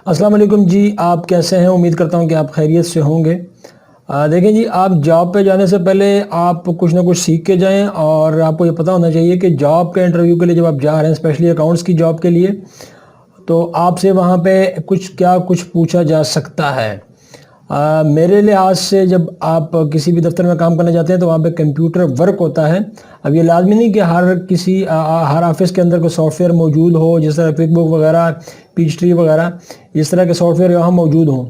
अस्सलाम वालेकुम जी। आप कैसे हैं? उम्मीद करता हूं कि आप खैरियत से होंगे। देखें जी, आप जॉब पे जाने से पहले आप कुछ ना कुछ सीख के जाएं और आपको ये पता होना चाहिए कि जॉब के इंटरव्यू के लिए जब आप जा रहे हैं, स्पेशली अकाउंट्स की जॉब के लिए, तो आपसे वहाँ पे कुछ पूछा जा सकता है। मेरे लिहाज से जब आप किसी भी दफ्तर में काम करने जाते हैं तो वहाँ पे कंप्यूटर वर्क होता है। अब ये लाजमी नहीं कि हर ऑफिस के अंदर कोई सॉफ्टवेयर मौजूद हो, जिस तरह क्विक बुक वगैरह, पीच ट्री वगैरह, इस तरह के सॉफ्टवेयर यहाँ मौजूद हों।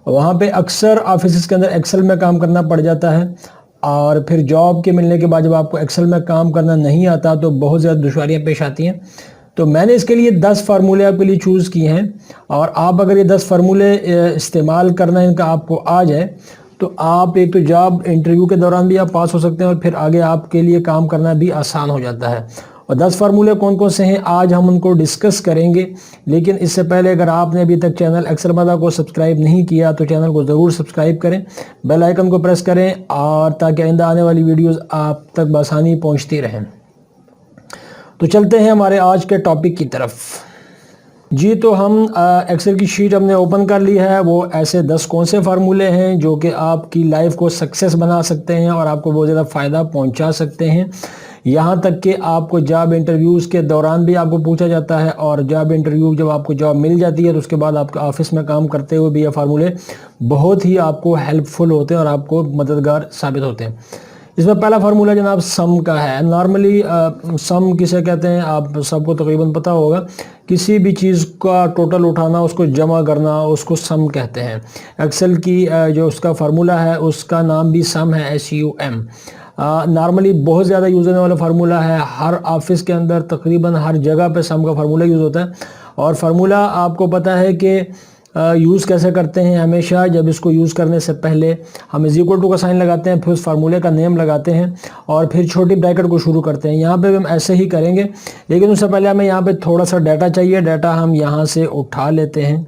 वहाँ पे अक्सर ऑफिस के अंदर एक्सेल में काम करना पड़ जाता है और फिर जॉब के मिलने के बाद जब आपको एक्सेल में काम करना नहीं आता तो बहुत ज़्यादा दुश्वारियाँ पेश आती हैं। तो मैंने इसके लिए 10 फार्मूले आपके लिए चूज़ किए हैं और आप अगर ये 10 फार्मूले इस्तेमाल करना इनका आपको आ जाए तो आप एक तो जॉब इंटरव्यू के दौरान भी आप पास हो सकते हैं और फिर आगे आपके लिए काम करना भी आसान हो जाता है। और 10 फार्मूले कौन कौन से हैं आज हम उनको डिस्कस करेंगे। लेकिन इससे पहले अगर आपने अभी तक चैनल एक्सेल मदा को सब्सक्राइब नहीं किया तो चैनल को ज़रूर सब्सक्राइब करें, बेल आइकन को प्रेस करें और ताकि आइंदा आने वाली वीडियोज़ आप तक बआसानी पहुँचती रहें। तो चलते हैं हमारे आज के टॉपिक की तरफ जी। तो हम एक्सेल की शीट हमने ओपन कर ली है। वो ऐसे 10 कौन से फार्मूले हैं जो कि आपकी लाइफ को सक्सेस बना सकते हैं और आपको बहुत ज़्यादा फ़ायदा पहुंचा सकते हैं। यहाँ तक कि आपको जॉब इंटरव्यूज़ के दौरान भी आपको पूछा जाता है और जॉब इंटरव्यू जब आपको जॉब मिल जाती है तो उसके बाद आपके ऑफिस में काम करते हुए भी ये फार्मूले बहुत ही आपको हेल्पफुल होते हैं और आपको मददगार साबित होते हैं। इसमें पहला फार्मूला जनाब सम का है। नॉर्मली सम किसे कहते हैं आप सबको तकरीबन पता होगा। किसी भी चीज़ का टोटल उठाना, उसको जमा करना, उसको सम कहते हैं। एक्सेल की जो उसका फार्मूला है उसका नाम भी सम है, SUM। नॉर्मली बहुत ज़्यादा यूज़ होने वाला फार्मूला है। हर ऑफिस के अंदर तकरीबन हर जगह पे सम का फार्मूला यूज़ होता है। और फार्मूला आपको पता है कि यूज़ कैसे करते हैं। हमेशा जब इसको यूज़ करने से पहले हम इज इक्वल टू का साइन लगाते हैं, फिर उस फार्मूले का नेम लगाते हैं और फिर छोटी ब्रैकेट को शुरू करते हैं। यहाँ पे भी हम ऐसे ही करेंगे, लेकिन उससे पहले हमें यहाँ पे थोड़ा सा डाटा चाहिए। डाटा हम यहाँ से उठा लेते हैं।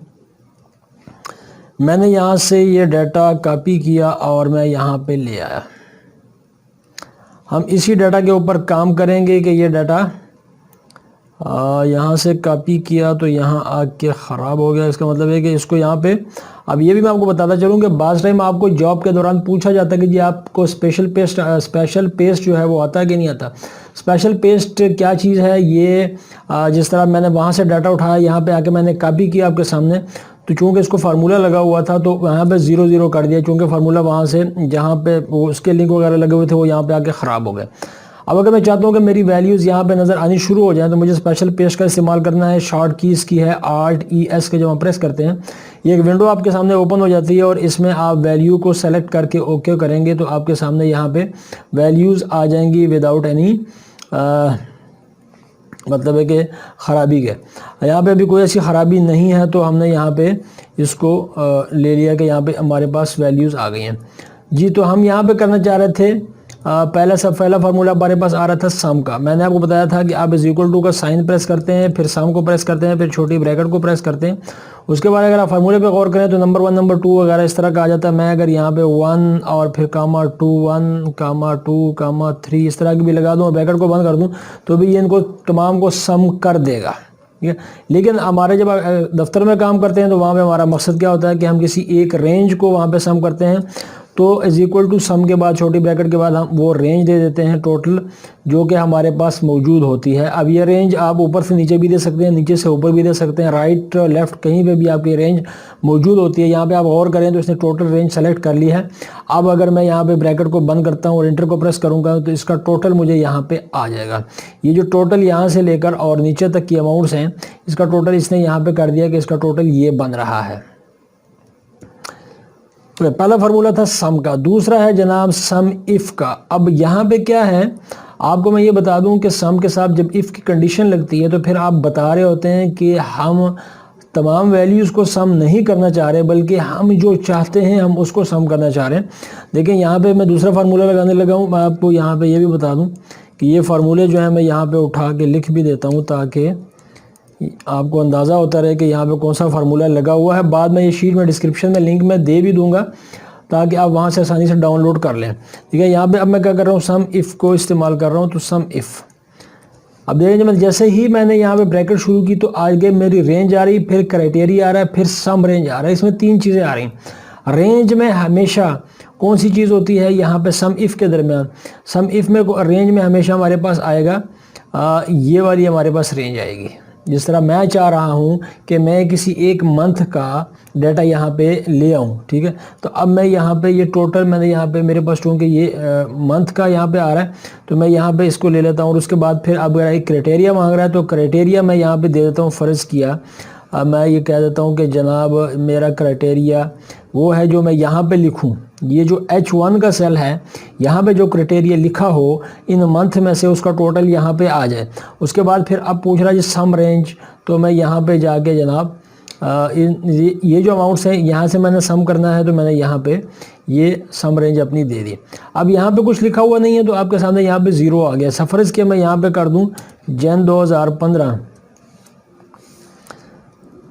मैंने यहाँ से ये डाटा कॉपी किया और मैं यहाँ पे ले आया। हम इसी डाटा के ऊपर काम करेंगे कि ये डाटा यहाँ से कॉपी किया तो यहाँ आके ख़राब हो गया। इसका मतलब है कि इसको यहाँ पे, अब ये भी मैं आपको बताता चलूँ कि बाज़ टाइम आपको जॉब के दौरान पूछा जाता है कि जी आपको स्पेशल पेस्ट जो है वो आता है कि नहीं आता। स्पेशल पेस्ट क्या चीज़ है ये, जिस तरह मैंने वहाँ से डाटा उठाया, यहाँ पे आके मैंने कॉपी किया आपके सामने, तो चूँकि इसको फार्मूला लगा हुआ था तो यहाँ पे 0 कर दिया, चूँकि फार्मूला वहाँ से जहाँ पे वो उसके लिंक वगैरह लगे हुए थे वो यहाँ पे आके ख़राब हो गए। अब अगर मैं चाहता हूँ कि मेरी वैल्यूज़ यहाँ पे नज़र आनी शुरू हो जाए तो मुझे स्पेशल पेस्ट का इस्तेमाल करना है। शॉर्ट कीज़ की है Alt+ES के, जब हम प्रेस करते हैं ये एक विंडो आपके सामने ओपन हो जाती है और इसमें आप वैल्यू को सेलेक्ट करके ओके करेंगे तो आपके सामने यहाँ पे वैल्यूज़ आ जाएंगी विदाउट एनी मतलब है कि ख़राबी के। यहाँ पे अभी कोई ऐसी ख़राबी नहीं है तो हमने यहाँ पे इसको ले लिया कि यहाँ पे हमारे पास वैल्यूज़ आ गई हैं जी। तो हम यहाँ पे करना चाह रहे थे, पहला फार्मूला हमारे पास आ रहा था सम का। मैंने आपको बताया था कि आप इज इक्वल टू का साइन प्रेस करते हैं, फिर सम को प्रेस करते हैं, फिर छोटी ब्रैकेट को प्रेस करते हैं। उसके बाद अगर आप फार्मूले पे गौर करें तो नंबर 1, नंबर 2 वगैरह इस तरह का आ जाता है। मैं अगर यहाँ पे 1 और फिर कामा 2, 1 कामा 2 कामा 3 इस तरह की भी लगा दूँ और ब्रैकेट को बंद कर दूँ तो भी ये इनको तमाम को सम कर देगा, ठीक है। लेकिन हमारे जब दफ्तर में काम करते हैं तो वहाँ पे हमारा मकसद क्या होता है कि हम किसी एक रेंज को वहाँ पे सम करते हैं। तो इज इक्वल टू सम के बाद छोटी ब्रैकेट के बाद हम वो रेंज दे देते हैं टोटल जो कि हमारे पास मौजूद होती है। अब ये रेंज आप ऊपर से नीचे भी दे सकते हैं, नीचे से ऊपर भी दे सकते हैं, राइट लेफ्ट कहीं पे भी आपकी रेंज मौजूद होती है। यहाँ पे आप गौर करें तो इसने टोटल रेंज सेलेक्ट कर ली है। अब अगर मैं यहाँ पे ब्रैकेट को बंद करता हूँ और इंटर को प्रेस करूँगा तो इसका टोटल मुझे यहाँ पे आ जाएगा। ये जो टोटल यहाँ से लेकर और नीचे तक की अमाउंट्स हैं इसका टोटल इसने यहाँ पे कर दिया कि इसका टोटल ये बन रहा है। पहला फार्मूला था सम का। दूसरा है जनाब सम इफ़ का। अब यहाँ पे क्या है आपको मैं ये बता दूं कि सम के साथ जब इफ़ की कंडीशन लगती है तो फिर आप बता रहे होते हैं कि हम तमाम वैल्यूज़ को सम नहीं करना चाह रहे बल्कि हम जो चाहते हैं हम उसको सम करना चाह रहे हैं। देखिए यहाँ पे मैं दूसरा फार्मूला लगाने लगा हूँ। मैं आपको यहाँ पे ये भी बता दूँ कि ये फार्मूले जो है मैं यहाँ पे उठा के लिख भी देता हूँ ताकि आपको अंदाज़ा होता रहे कि यहाँ पे कौन सा फार्मूला लगा हुआ है। बाद में ये शीट में डिस्क्रिप्शन में लिंक में दे भी दूंगा ताकि आप वहाँ से आसानी से डाउनलोड कर लें, ठीक है। यहाँ पे अब मैं क्या कर रहा हूँ, सम इफ़ को इस्तेमाल कर रहा हूँ। तो सम इफ़ अब देखेंगे मैं जैसे ही मैंने यहाँ पे ब्रैकेट शुरू की तो आगे मेरी रेंज आ रही, फिर क्राइटेरिया आ रहा है, फिर सम रेंज आ रहा है। इसमें 3 चीज़ें आ रही हैं। रेंज में हमेशा कौन सी चीज़ होती है, यहाँ पे सम इफ़ के दरमियान, सम इफ़ में रेंज में हमेशा हमारे पास आएगा ये वाली हमारे पास रेंज आएगी। जिस तरह मैं चाह रहा हूँ कि मैं किसी एक मंथ का डाटा यहाँ पे ले आऊँ, ठीक है, तो अब मैं यहाँ पे ये टोटल मैंने यहाँ पे मेरे पास चूँकि ये मंथ का यहाँ पे आ रहा है तो मैं यहाँ पे इसको ले लेता हूँ। और उसके बाद फिर अब अगर एक क्राइटेरिया मांग रहा है तो क्राइटेरिया मैं यहाँ पे दे देता हूँ। फ़र्ज़ किया अब मैं ये कह देता हूँ कि जनाब मेरा क्राइटेरिया वो है जो मैं यहाँ पे लिखूँ, ये जो H1 का सेल है यहाँ पे जो क्राइटेरिया लिखा हो इन मंथ में से उसका टोटल यहाँ पे आ जाए। उसके बाद फिर अब पूछ रहा है जी सम रेंज, तो मैं यहाँ पे जाके जनाब ये जो अमाउंट्स हैं यहाँ से मैंने सम करना है तो मैंने यहाँ पे ये सम रेंज अपनी दे दी। अब यहाँ पे कुछ लिखा हुआ नहीं है तो आपके सामने यहाँ पे ज़ीरो आ गया। सफ़रज के मैं यहाँ पे कर दूँ जन 2015,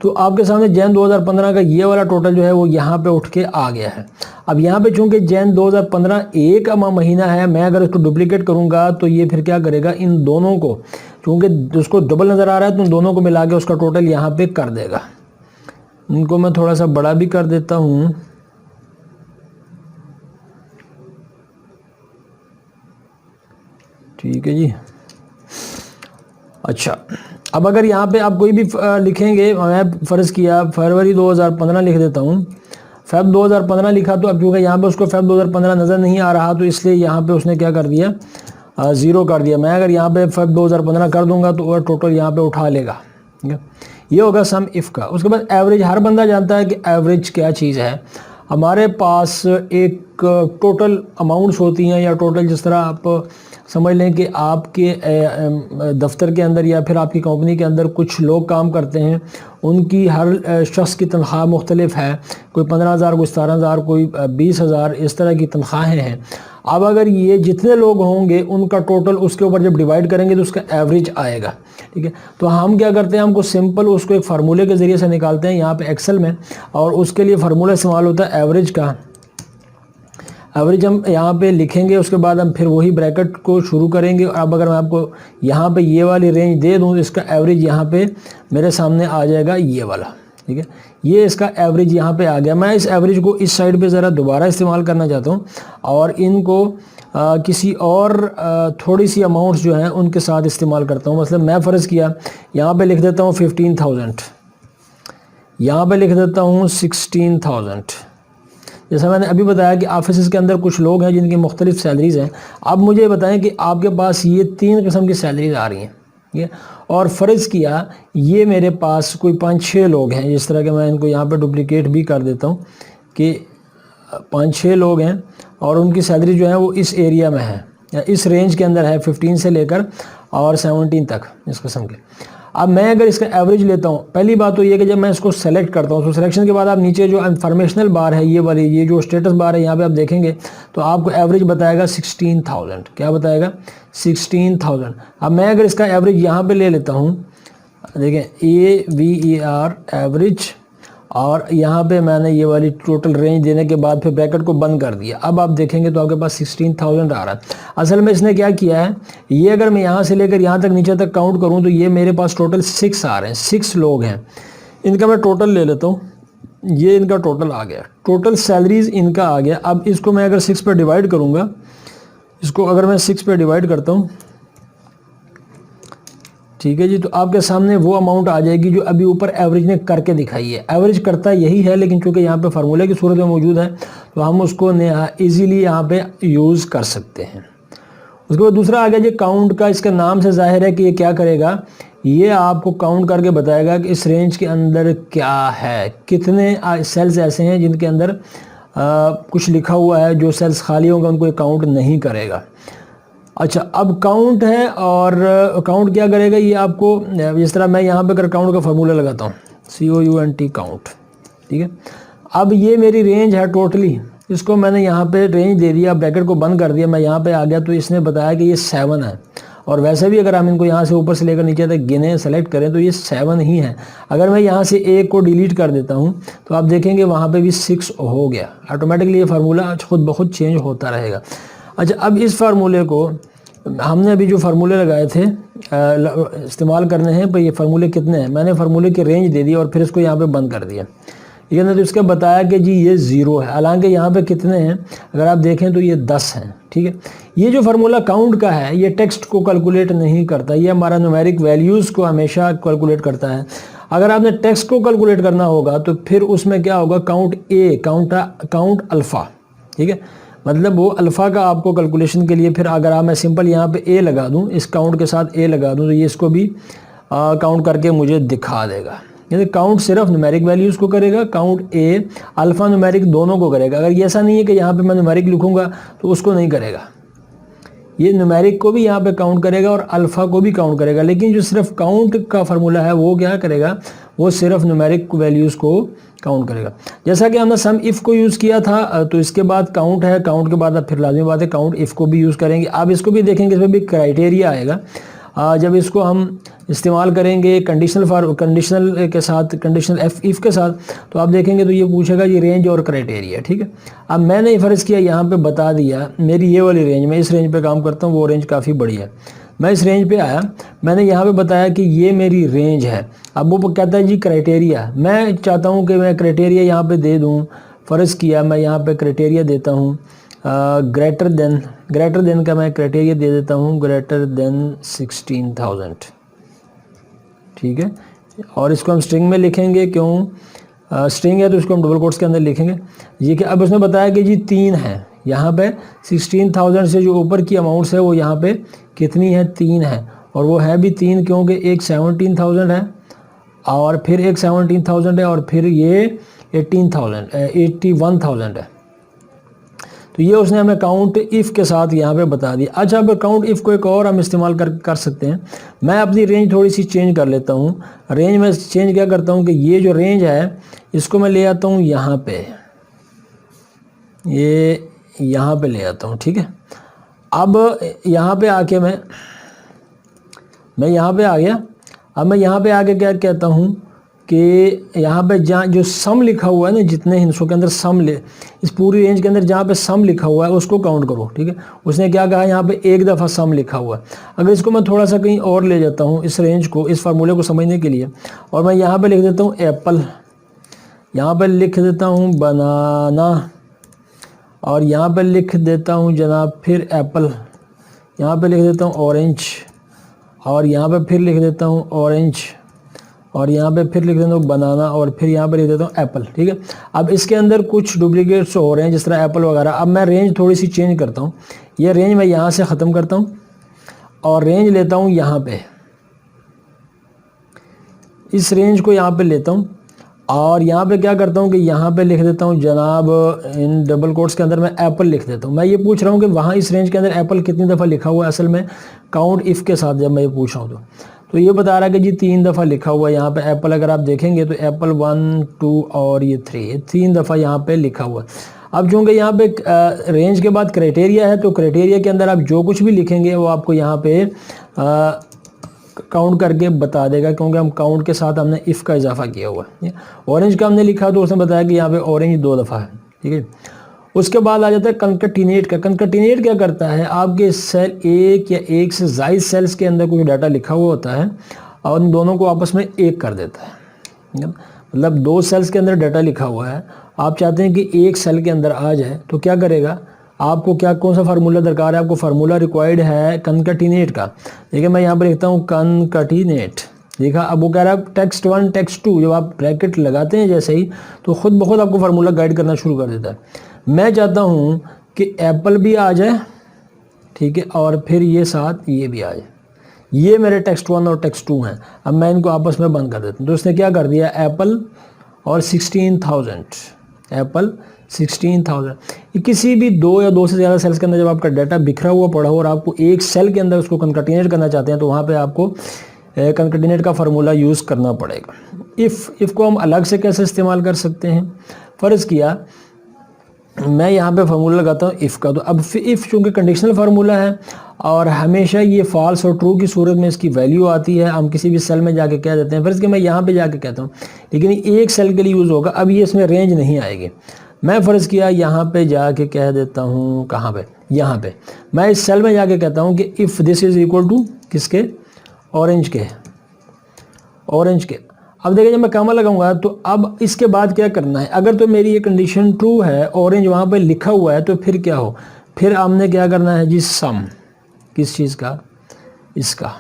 तो आपके सामने जैन 2015 का ये वाला टोटल जो है वो यहाँ पे उठ के आ गया है। अब यहाँ पे चूंकि जैन 2015 एक महीना है, मैं अगर इसको डुप्लीकेट करूँगा तो ये फिर क्या करेगा, इन दोनों को चूँकि उसको डबल नज़र आ रहा है तो इन दोनों को मिला के उसका टोटल यहाँ पे कर देगा। इनको मैं थोड़ा सा बड़ा भी कर देता हूँ। ठीक है जी। अच्छा, अब अगर यहाँ पे आप कोई भी लिखेंगे, मैं फ़र्ज़ किया फरवरी 2015 लिख देता हूँ, फ़ेब 2015 लिखा, तो अब क्योंकि यहाँ पे उसको फ़ेब 2015 नज़र नहीं आ रहा तो इसलिए यहाँ पे उसने क्या कर दिया, ज़ीरो कर दिया। मैं अगर यहाँ पे फ़ेब 2015 कर दूंगा तो वह टोटल यहाँ पे उठा लेगा। ठीक है, ये होगा सम इफ़ का। उसके बाद एवरेज, हर बंदा जानता है कि एवरेज क्या चीज़ है। हमारे पास एक टोटल अमाउंट्स होती हैं या टोटल, जिस तरह आप समझ लें कि आपके दफ्तर के अंदर या फिर आपकी कंपनी के अंदर कुछ लोग काम करते हैं, उनकी हर शख्स की तनख्वाह मुख्तलिफ है, कोई 15,000, कोई 17,000, कोई 20,000, इस तरह की तनख्वाहें हैं। अब अगर ये जितने लोग होंगे उनका टोटल उसके ऊपर जब डिवाइड करेंगे तो उसका एवरेज आएगा। ठीक है, तो हम क्या करते हैं, हमको सिंपल उसको एक फार्मूले के ज़रिए से निकालते हैं यहाँ पे एक्सेल में, और उसके लिए फार्मूला इस्तेमाल होता है एवरेज का। एवरेज हम यहाँ पे लिखेंगे, उसके बाद हम फिर वही ब्रैकेट को शुरू करेंगे। और अब अगर मैं आपको यहाँ पे ये वाली रेंज दे दूँ तो इसका एवरेज यहाँ पे मेरे सामने आ जाएगा ये वाला। ठीक है, ये इसका एवरेज यहाँ पे आ गया। मैं इस एवरेज को इस साइड पे ज़रा दोबारा इस्तेमाल करना चाहता हूँ और इनको किसी और थोड़ी सी अमाउंट्स जो हैं उनके साथ इस्तेमाल करता हूँ। मतलब मैं फ़र्ज़ किया यहाँ पे लिख देता हूँ 15,000, यहाँ पे लिख देता हूँ 16,000। जैसा मैंने अभी बताया कि ऑफिस के अंदर कुछ लोग हैं जिनकी मुख्तलिफ सैलरीज़ हैं। अब मुझे बताएं कि आपके पास ये 3 किस्म की सैलरीज आ रही हैं, ठीक है, और फ़र्ज़ किया ये मेरे पास कोई 5-6 लोग हैं, जिस तरह के मैं इनको यहाँ पे डुप्लीकेट भी कर देता हूँ कि 5-6 लोग हैं और उनकी सैलरी जो है वो इस एरिया में है या इस रेंज के अंदर है, 15 से लेकर और 17 तक इस किस्म के। अब मैं अगर इसका एवरेज लेता हूँ, पहली बात तो ये कि जब मैं इसको सेलेक्ट करता हूँ तो सिलेक्शन के बाद आप नीचे जो इंफॉर्मेशनल बार है, ये वाली, ये जो स्टेटस बार है, यहाँ पे आप देखेंगे तो आपको एवरेज बताएगा 16,000। क्या बताएगा? 16,000। अब मैं अगर इसका एवरेज यहाँ पे ले लेता हूँ, देखें AVER एवरेज, और यहाँ पे मैंने ये वाली टोटल रेंज देने के बाद फिर ब्रैकेट को बंद कर दिया। अब आप देखेंगे तो आपके पास 16,000 आ रहा है। असल में इसने क्या किया है, ये अगर मैं यहाँ से लेकर यहाँ तक नीचे तक काउंट करूँ तो ये मेरे पास टोटल 6 आ रहे हैं, 6 लोग हैं। इनका मैं टोटल ले लेता हूँ, ये इनका टोटल आ गया, टोटल सैलरीज इनका आ गया। अब इसको मैं अगर 6 पर डिवाइड करूँगा, इसको अगर मैं 6 पर डिवाइड करता हूँ, ठीक है जी, तो आपके सामने वो अमाउंट आ जाएगी जो अभी ऊपर एवरेज ने करके दिखाई है। एवरेज करता यही है, लेकिन चूंकि यहाँ पे फार्मूले की सूरत में मौजूद है तो हम उसको इजीली यहाँ पे यूज़ कर सकते हैं। उसके बाद दूसरा आ गया जी काउंट का। इसका नाम से जाहिर है कि ये क्या करेगा, ये आपको काउंट करके बताएगा कि इस रेंज के अंदर क्या है, कितने सेल्स ऐसे हैं जिनके अंदर कुछ लिखा हुआ है, जो सेल्स खाली होंगे उनको काउंट नहीं करेगा। अच्छा, अब काउंट है, और काउंट क्या करेगा ये आपको, जिस तरह मैं यहाँ पे अगर काउंट का फार्मूला लगाता हूँ COUNT काउंट, ठीक है। अब ये मेरी रेंज है टोटली, इसको मैंने यहाँ पे रेंज दे दिया, ब्रैकेट को बंद कर दिया, मैं यहाँ पे आ गया तो इसने बताया कि ये 7 है। और वैसे भी अगर हम इनको यहाँ से ऊपर से लेकर नीचे तक गिने सेलेक्ट करें तो ये 7 ही है। अगर मैं यहाँ से एक को डिलीट कर देता हूँ तो आप देखेंगे वहाँ पे भी 6 हो गया। ऑटोमेटिकली ये फार्मूला खुद ब खुद चेंज होता रहेगा। अच्छा, अब इस फार्मूले को हमने अभी जो फार्मूले लगाए थे इस्तेमाल करने हैं, पर ये फार्मूले कितने हैं, मैंने फार्मूले की रेंज दे दी और फिर इसको यहाँ पे बंद कर दिया। ठीक है ना, तो इसका बताया कि जी ये 0 है, हालांकि यहाँ पे कितने हैं अगर आप देखें तो ये 10 हैं। ठीक है, ये जो फार्मूला काउंट का है ये टेक्स्ट को कैलकुलेट नहीं करता, ये हमारा न्यूमेरिक वैल्यूज़ को हमेशा कैलकुलेट करता है। अगर आपने टेक्स्ट को कैलकुलेट करना होगा तो फिर उसमें क्या होगा, काउंट अल्फ़ा। ठीक है, मतलब वो अल्फ़ा का आपको कैलकुलेशन के लिए, फिर अगर आप मैं सिंपल यहाँ पे ए लगा दूँ, इस काउंट के साथ ए लगा दूँ, तो ये इसको भी काउंट करके मुझे दिखा देगा। यानी काउंट सिर्फ न्यूमेरिक वैल्यूज़ को करेगा, काउंट ए अल्फ़ा न्यूमेरिक दोनों को करेगा। अगर ये ऐसा नहीं है कि यहाँ पे मैं न्यूमेरिक लिखूँगा तो उसको नहीं करेगा, ये न्यूमेरिक को भी यहाँ पे काउंट करेगा और अल्फ़ा को भी काउंट करेगा। लेकिन जो सिर्फ काउंट का फार्मूला है वो क्या करेगा, वो सिर्फ न्यूमेरिक वैल्यूज़ को काउंट करेगा। जैसा कि हमने सम इफ़ को यूज़ किया था, तो इसके बाद काउंट है, काउंट के बाद अब फिर लाजमी बात है काउंट इफ़ को भी यूज़ करेंगे। अब इसको भी देखेंगे, इसमें भी क्राइटेरिया आएगा। जब इसको हम इस्तेमाल करेंगे कंडीशनल के साथ, कंडीशनल इफ़ के साथ, तो आप देखेंगे तो ये पूछेगा ये रेंज और क्राइटेरिया। ठीक है, अब मैंने फ़र्ज़ किया यहाँ पे बता दिया मेरी ये वाली रेंज, मैं इस रेंज पे काम करता हूँ, वो रेंज काफ़ी बड़ी है, मैं इस रेंज पे आया, मैंने यहाँ पे बताया कि ये मेरी रेंज है। अब वो कहता है जी क्राइटेरिया, मैं चाहता हूँ कि मैं क्राइटेरिया यहाँ पे दे दूँ। फ़र्ज़ किया मैं यहाँ पे क्राइटेरिया देता हूँ ग्रेटर देन का मैं क्राइटेरिया दे देता हूँ ग्रेटर देन 16,000। ठीक है, और इसको हम स्ट्रिंग में लिखेंगे, क्यों स्ट्रिंग है तो इसको हम डबल कोट्स के अंदर लिखेंगे। ये कि अब उसने बताया कि जी 3 है, यहाँ पे 16,000 से जो ऊपर की अमाउंट्स है वो यहाँ पे कितनी है, 3 है, और वो है भी 3 क्योंकि एक 17,000 है और फिर एक 17,000 है और फिर ये 81,000 है। तो ये उसने हमें काउंट इफ़ के साथ यहाँ पे बता दिया। अच्छा, अब काउंट इफ़ को एक और हम इस्तेमाल कर सकते हैं। मैं अपनी रेंज थोड़ी सी चेंज कर लेता हूँ। रेंज में चेंज क्या करता हूँ कि ये जो रेंज है इसको मैं ले आता हूँ यहाँ पे, ये यहाँ पे ले आता हूँ। ठीक है, अब यहाँ पे आके मैं यहाँ पे आ गया। अब मैं यहाँ पे आके क्या कहता हूँ कि यहाँ पे जहाँ जो सम लिखा हुआ है ना, जितने हिस्सों के अंदर सम इस पूरी रेंज के अंदर जहाँ पे सम लिखा हुआ है उसको काउंट करो। ठीक है, उसने क्या कहा, यहाँ पे एक दफ़ा सम लिखा हुआ है। अगर इसको मैं थोड़ा सा कहीं और ले जाता हूँ, इस रेंज को, इस फार्मूले को समझने के लिए, और मैं यहाँ पे लिख देता हूँ एप्पल, यहाँ पे लिख देता हूँ बनाना, और यहाँ पे लिख देता हूँ जनाब फिर एप्पल, यहाँ पे लिख देता हूँ ऑरेंज, और यहाँ पे फिर लिख देता हूँ ऑरेंज, और यहाँ पे फिर लिख देता हूँ बनाना, और फिर यहाँ पे लिख देता हूँ एप्पल। ठीक है, अब इसके अंदर कुछ डुप्लीकेट्स हो रहे हैं जिस तरह एप्पल वगैरह। अब मैं रेंज थोड़ी सी चेंज करता हूँ, ये रेंज मैं यहाँ से ख़त्म करता हूँ और रेंज लेता हूँ यहाँ पे, इस रेंज को यहाँ पे लेता हूँ, और यहाँ पे क्या करता हूँ कि यहाँ पे लिख देता हूँ जनाब, इन डबल कोट्स के अंदर मैं एप्पल लिख देता हूँ। मैं ये पूछ रहा हूँ कि वहाँ इस रेंज के अंदर एप्पल कितनी दफ़ा लिखा हुआ है, असल में काउंट इफ़ के साथ जब मैं ये पूछ रहा हूँ तो ये बता रहा है कि जी 3 दफ़ा लिखा हुआ है यहाँ पे एप्पल। अगर आप देखेंगे तो एप्पल 1, 2 और ये 3 दफ़ा यहाँ पे लिखा हुआ है। अब चूँकि यहाँ पे रेंज के बाद क्राइटेरिया है, तो क्राइटेरिया के अंदर आप जो कुछ भी लिखेंगे वो आपको यहाँ पे काउंट करके बता देगा, क्योंकि हम काउंट के साथ हमने इफ़ का इजाफा किया हुआ है। ऑरेंज का हमने लिखा तो उसने बताया कि यहाँ पे ऑरेंज 2 दफ़ा है। ठीक है, उसके बाद आ जाता है कंकटिनेट का। कंकटिनेट क्या करता है, आपके सेल एक या एक से ज़ायद सेल्स के अंदर कोई डाटा लिखा हुआ होता है और उन दोनों को आपस में एक कर देता है। मतलब 2 सेल्स के अंदर डाटा लिखा हुआ है, आप चाहते हैं कि एक सेल के अंदर आ जाए, तो क्या करेगा, आपको कौन सा फार्मूला दरकार है, आपको फार्मूला रिक्वायर्ड है कंकटिनेट का। देखिए मैं यहाँ पर लिखता हूँ कंकटिनेट, देखा। अब वो कह रहा है टेक्स्ट 1 टेक्स्ट 2, जब आप ब्रैकेट लगाते हैं जैसे ही, तो खुद ब खुद आपको फार्मूला गाइड करना शुरू कर देता है। मैं चाहता हूँ कि एप्पल भी आ जाए, ठीक है, और फिर ये साथ ये भी आ जाए। ये मेरे टेक्स्ट 1 और टेक्स्ट 2 हैं। अब मैं इनको आपस में बंद कर देता हूँ। तो उसने क्या कर दिया, एप्पल और 16,000, एप्पल 16,000। किसी भी 2 या 2 से ज़्यादा सेल्स के अंदर जब आपका डाटा बिखरा हुआ पड़ा हो और आपको एक सेल के अंदर उसको कंकटिनेट करना चाहते हैं, तो वहाँ पर आपको कंकटिनेट का फार्मूला यूज़ करना पड़ेगा। इफ़ को हम अलग से कैसे इस्तेमाल कर सकते हैं, फ़र्ज़ किया मैं यहाँ पे फार्मूला लगाता हूँ इफ़ का। तो अब इफ़ चूँकि कंडीशनल फार्मूला है और हमेशा ये फॉल्स और ट्रू की सूरत में इसकी वैल्यू आती है, हम किसी भी सेल में जाके कह देते हैं। फ़र्ज़ कि मैं यहाँ पे जाके कहता हूँ, लेकिन एक सेल के लिए यूज़ होगा। अब ये इसमें रेंज नहीं आएगी। मैं फ़र्ज़ किया यहाँ पे जाके कह देता हूँ, कहाँ पे, यहाँ पे मैं इस सेल में जाके कहता हूँ कि if this is equal to किसके, ऑरेंज के, ऑरेंज के। अब देखिए जब मैं कामा लगाऊंगा तो अब इसके बाद क्या करना है, अगर तो मेरी ये कंडीशन ट्रू है, ऑरेंज वहाँ पे लिखा हुआ है, तो फिर क्या हो, फिर हमने क्या करना है जी, सम किस चीज़ का, इसका,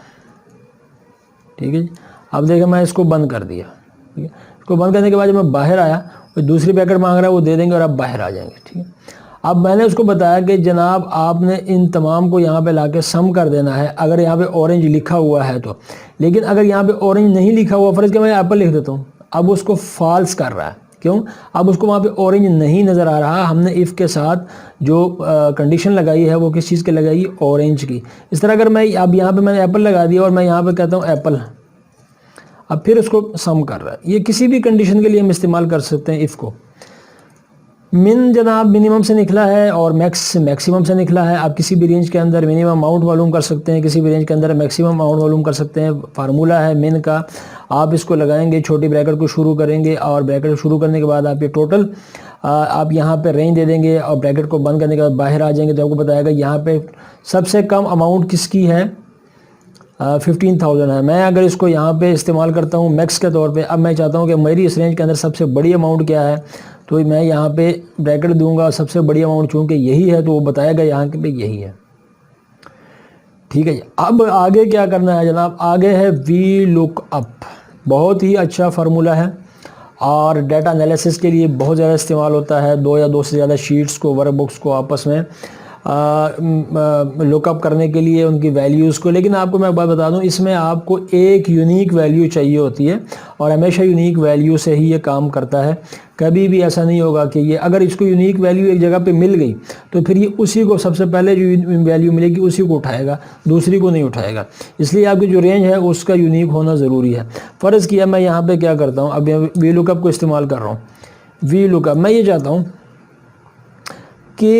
ठीक है जी। अब देखिए मैं इसको बंद कर दिया, ठीक है। इसको बंद करने के बाद जब मैं बाहर आया, तो दूसरी ब्रैकेट मांग रहा है, वो दे देंगे और आप बाहर आ जाएंगे, ठीक है। अब मैंने उसको बताया कि जनाब आपने इन तमाम को यहाँ पे लाके सम कर देना है, अगर यहाँ पे ऑरेंज लिखा हुआ है तो। लेकिन अगर यहाँ पे ऑरेंज नहीं लिखा हुआ, फर्ज के मैं एप्पल लिख देता हूँ, अब उसको फॉल्स कर रहा है, क्यों, अब उसको वहाँ पे ऑरेंज नहीं नज़र आ रहा। हमने इफ़ के साथ जो कंडीशन लगाई है वो किस चीज़ की लगाई, ऑरेंज की। इस तरह अगर मैं अब यहाँ पे मैंने एप्पल लगा दिया और मैं यहाँ पे कहता हूँ एप्पल, अब फिर उसको सम कर रहा है। ये किसी भी कंडीशन के लिए हम इस्तेमाल कर सकते हैं इफ़ को। मिन जनाब मिनिमम से निकला है और मैक्स मैक्सिमम से निकला है। आप किसी भी रेंज के अंदर मिनिमम अमाउंट मालूम कर सकते हैं, किसी भी रेंज के अंदर मैक्सिमम अमाउंट मालूम कर सकते हैं। फार्मूला है मिन का, आप इसको लगाएंगे, छोटी ब्रैकेट को शुरू करेंगे और ब्रैकेट शुरू करने के बाद आप ये टोटल आप यहाँ पे रेंज दे देंगे और ब्रैकेट को बंद करने के बाद बाहर आ जाएंगे, तो आपको बताएगा यहाँ पे सबसे कम अमाउंट किसकी है, 15,000 है। मैं अगर इसको यहाँ पे इस्तेमाल करता हूँ मैक्स के तौर पे, अब मैं चाहता हूँ कि मेरी इस रेंज के अंदर सबसे बड़ी अमाउंट क्या है, तो मैं यहाँ पे ब्रैकेट दूंगा, सबसे बड़ी अमाउंट चूँकि यही है तो वो बताएगा यहाँ पे यही है, ठीक है जी। अब आगे क्या करना है जनाब, आगे है वी लुक अप। बहुत ही अच्छा फार्मूला है और डाटा एनालिसिस के लिए बहुत ज़्यादा इस्तेमाल होता है। 2 या 2 से ज़्यादा शीट्स को, वर्कबुक्स को आपस में लुकअप करने के लिए, उनकी वैल्यूज़ को। लेकिन आपको मैं एक बात बता दूं, इसमें आपको एक यूनिक वैल्यू चाहिए होती है और हमेशा यूनिक वैल्यू से ही ये काम करता है। कभी भी ऐसा नहीं होगा कि ये, अगर इसको यूनिक वैल्यू एक जगह पे मिल गई तो फिर ये उसी को, सबसे पहले जो वैल्यू मिलेगी उसी को उठाएगा, दूसरी को नहीं उठाएगा। इसलिए आपकी जो रेंज है उसका यूनिक होना ज़रूरी है। फ़र्ज़ किया मैं यहाँ पर क्या करता हूँ, अब वी लुकअप को इस्तेमाल कर रहा हूँ। वी लुकअप मैं ये चाहता हूँ कि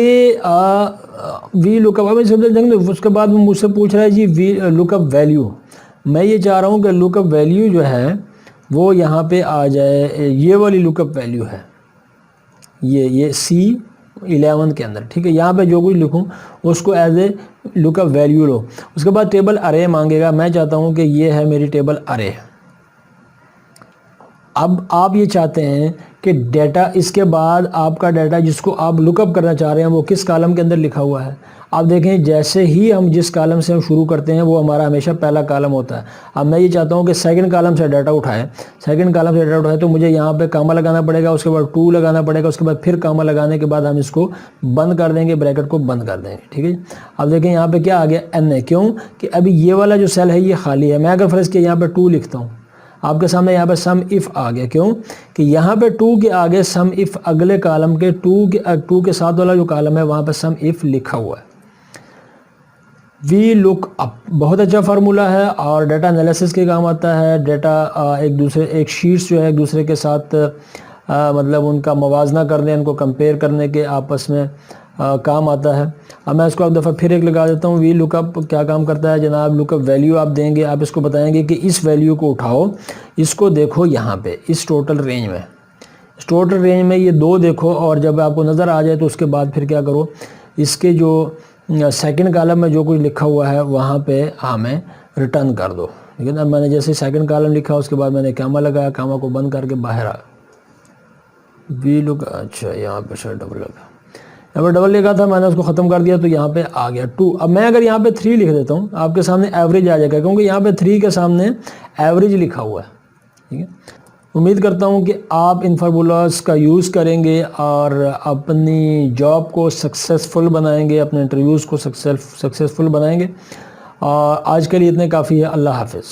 वी लुकअप, अब देखेंगे उसके बाद मुझसे पूछ रहा है जी वी लुकअप वैल्यू। मैं ये चाह रहा हूँ कि लुकअप वैल्यू जो है वो यहाँ पे आ जाए, ये वाली लुकअप वैल्यू है, ये C11 के अंदर, ठीक है। यहाँ पे जो कुछ लिखूँ उसको एज ए लुकअप वैल्यू लो। उसके बाद टेबल अरे मांगेगा, मैं चाहता हूँ कि ये है मेरी टेबल अरे। अब आप ये चाहते हैं कि डाटा, इसके बाद आपका डाटा जिसको आप लुकअप करना चाह रहे हैं वो किस कॉलम के अंदर लिखा हुआ है। आप देखें जैसे ही हम जिस कॉलम से हम शुरू करते हैं वो हमारा हमेशा पहला कॉलम होता है। अब मैं ये चाहता हूँ कि सेकंड कॉलम से डाटा उठाए, सेकंड कॉलम से डाटा उठाए तो मुझे यहाँ पे कामा लगाना पड़ेगा, उसके बाद 2 लगाना पड़ेगा, उसके बाद फिर कामा लगाने के बाद हम इसको बंद कर देंगे, ब्रैकेट को बंद कर देंगे, ठीक है। अब देखें यहाँ पे क्या आ गया, एन है, क्यों कि अभी ये वाला जो सेल है ये खाली है। मैं अगर फ़र्ज़ किया यहाँ पर 2 लिखता हूँ, आपके सामने यहाँ पे सम इफ़ आ गया, क्यों कि यहाँ पे 2 के आगे सम इफ़, अगले कॉलम के 2 के साथ वाला जो कॉलम है वहाँ पे सम इफ़ लिखा हुआ है। वी लुक अप बहुत अच्छा फार्मूला है और डाटा एनालिसिस के काम आता है। डाटा एक शीट्स जो है एक दूसरे के साथ मतलब उनका मवाजना करने, उनको कंपेयर करने के आपस में काम आता है। अब मैं इसको एक दफ़ा फिर एक लगा देता हूँ। वी लुकअप क्या काम करता है जनाब, लुकअप वैल्यू आप देंगे, आप इसको बताएंगे कि इस वैल्यू को उठाओ, इसको देखो यहाँ पे इस टोटल रेंज में, इस टोटल रेंज में ये 2 देखो, और जब आपको नज़र आ जाए तो उसके बाद फिर क्या करो, इसके जो सेकंड कॉलम में जो कुछ लिखा हुआ है वहाँ पे हमें रिटर्न कर दो, ठीक है ना। मैंने जैसे सेकंड कॉलम लिखा उसके बाद मैंने कामा लगाया, कामा को बंद करके बाहर आ वी लुक, अच्छा यहाँ पे शायद डबल लगा, यहाँ पर डबल लिखा था, मैंने उसको ख़त्म कर दिया तो यहाँ पे आ गया 2। अब मैं अगर यहाँ पे 3 लिख देता हूँ आपके सामने एवरेज आ जाएगा, क्योंकि यहाँ पे 3 के सामने एवरेज लिखा हुआ है, ठीक है। उम्मीद करता हूँ कि आप इन फार्मूलास का यूज़ करेंगे और अपनी जॉब को सक्सेसफुल बनाएंगे, अपने इंटरव्यूज़ को सक्सेसफुल बनाएंगे। और आज के लिए इतने काफ़ी है। अल्लाह हाफ़िज़।